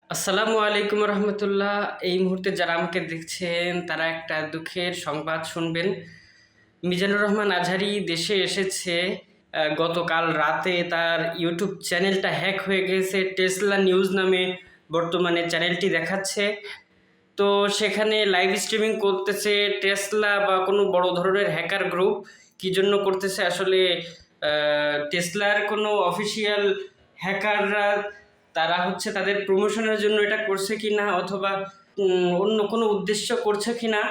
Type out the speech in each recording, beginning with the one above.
আসসালামু আলাইকুম রহমতুল্লাহ। এই মুহূর্তে যারা আমাকে দেখছেন তারা একটা দুঃখের সংবাদ শুনবেন। মিজানুর রহমান আজহারি দেশে এসেছে। গতকাল রাতে তার ইউটিউব চ্যানেলটা হ্যাক হয়ে গেছে। টেসলা নিউজ নামে বর্তমানে চ্যানেলটি দেখাচ্ছে। তো সেখানে লাইভ স্ট্রিমিং করতেছে টেসলা বা কোনো বড় ধরনের হ্যাকার গ্রুপ। কী জন্য করতেছে আসলে টেসলার কোনো অফিসিয়াল হ্যাকাররা তারা হচ্ছে তাদের প্রমোশনের জন্য এটা করছে কি না, অথবা অন্য কোনো উদ্দেশ্য করছে কি না।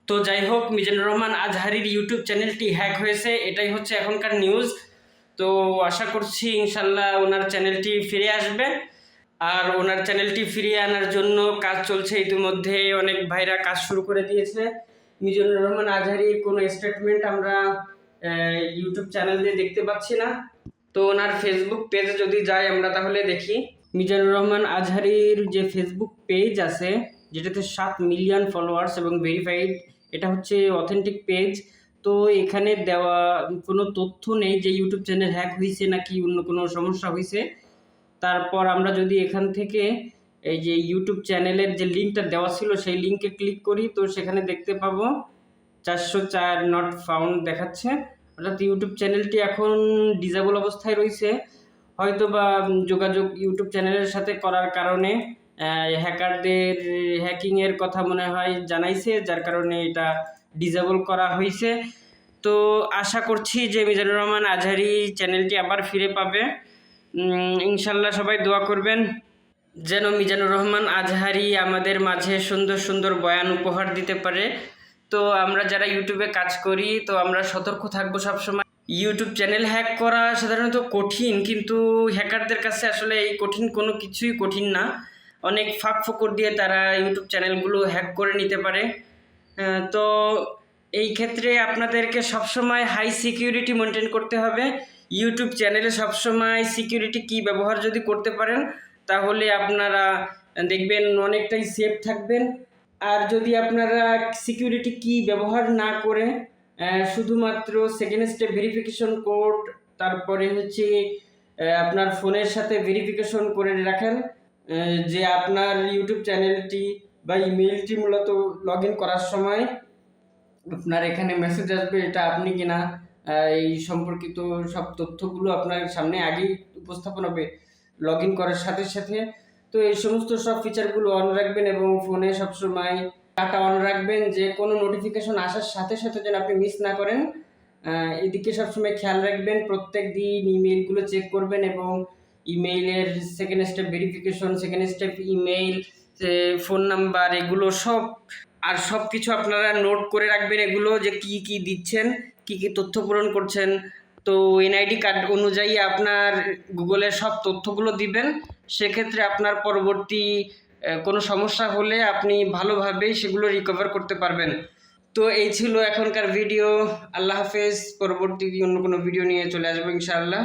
তো যাই হোক, মিজানুর রহমান আজহারির ইউটিউব চ্যানেলটি হ্যাক হয়েছে, এটাই হচ্ছে এখনকার নিউজ। তো আশা করছি ইনশাল্লাহ ওনার চ্যানেলটি ফিরে আসবে। আর ওনার চ্যানেলটি ফিরিয়ে আনার জন্য কাজ চলছে, ইতিমধ্যে অনেক ভাইরা কাজ শুরু করে দিয়েছে। মিজানুর রহমান আজহারির কোনো স্টেটমেন্ট আমরা ইউটিউব চ্যানেল দিয়ে দেখতে পাচ্ছি না। তো ওনার ফেসবুক পেজে যদি যাই আমরা তাহলে দেখি মিজানুর রহমান আজহারির যে ফেসবুক পেজ আছে, যেটাতে 7 মিলিয়ন ফলোয়ার্স এবং ভেরিফাইড, এটা হচ্ছে অথেন্টিক পেজ। তো এখানে দেওয়া কোনো তথ্য নেই যে ইউটিউব চ্যানেল হ্যাক হয়েছে নাকি অন্য কোনো সমস্যা হয়েছে। তারপর আমরা যদি এখান থেকে এই যে ইউটিউব চ্যানেলের যে লিঙ্কটা দেওয়া ছিল সেই লিঙ্কে ক্লিক করি, তো সেখানে দেখতে পাবো 404 নট ফাউন্ড দেখাচ্ছে। অর্থাৎ ইউটিউব চ্যানেলটি এখন ডিসেবল অবস্থায় রয়েছে। হয়তো বা যোগাযোগ ইউটিউব চ্যানেলের সাথে করার কারণে হ্যাকারদের হ্যাকিংয়ের কথা মনে হয় জানাইছে, যার কারণে এটা ডিসেবল করা হয়েছে। তো আশা করছি যে মিজানুর রহমান আজহারি চ্যানেলটি আবার ফিরে পাবে। ইনশাল্লাহ সবাই দোয়া করবেন যেন মিজানুর রহমান আজহারি আমাদের মাঝে সুন্দর সুন্দর বয়ান উপহার দিতে পারে। তো আমরা যারা ইউটিউবে কাজ করি, তো আমরা সতর্ক থাকবো সবসময়। ইউটিউব চ্যানেল হ্যাক করা সাধারণত কঠিন, কিন্তু হ্যাকারদের কাছে আসলে এই কঠিন কোনো কিছুই কঠিন না। অনেক ফাঁক ফোকর দিয়ে তারা ইউটিউব চ্যানেলগুলো হ্যাক করে নিতে পারে। তো এই ক্ষেত্রে আপনাদেরকে সবসময় হাই সিকিউরিটি মেনটেন করতে হবে। ইউটিউব চ্যানেলে সবসময় সিকিউরিটি কি ব্যবহার যদি করতে পারেন, তাহলে আপনারা দেখবেন অনেকটাই সেফ থাকবেন। আর যদি আপনারা সিকিউরিটি কি ব্যবহার না করে শুধুমাত্র সেকেন্ড স্টেপ ভেরিফিকেশন কোড, তারপরে হচ্ছে আপনার ফোনের সাথে ভেরিফিকেশন করে রাখেন যে আপনার ইউটিউব চ্যানেলটি বা ইমেলটি মূলত লগ ইন করার সময় আপনার এখানে মেসেজ আসবে এটা আপনি কিনা, এই সম্পর্কিত সব তথ্যগুলো আপনার সামনে আগেই উপস্থাপন হবে লগ ইন করার সাথে সাথে। তো এই সমস্ত সব ফিচারগুলো অন রাখবেন এবং ফোনে সবসময় ডাটা অন রাখবেন, যে কোনো নোটিফিকেশন আসার সাথে সাথে যেন আপনি মিস না করেন। এদিকে সবসময় খেয়াল রাখবেন, প্রত্যেক দিন ইমেইলগুলো চেক করবেন এবং ইমেইলের second step verification, second step email, phone number, এগুলো সব আর সব কিছু আপনারা নোট করে রাখবেন, এগুলো যে কি কি দিচ্ছেন, কি কি তথ্য পূরণ করছেন। তো এনআইডি কার্ড অনুযায়ী আপনার গুগলের সব তথ্যগুলো দিবেন। সেক্ষেত্রে আপনার পরবর্তী কোনো সমস্যা হলে আপনি ভালোভাবেই সেগুলো রিকভার করতে পারবেন। তো এই ছিল এখনকার ভিডিও। আল্লাহ হাফেজ। পরবর্তী অন্য কোনো ভিডিও নিয়ে চলে আসবো ইনশাআল্লাহ।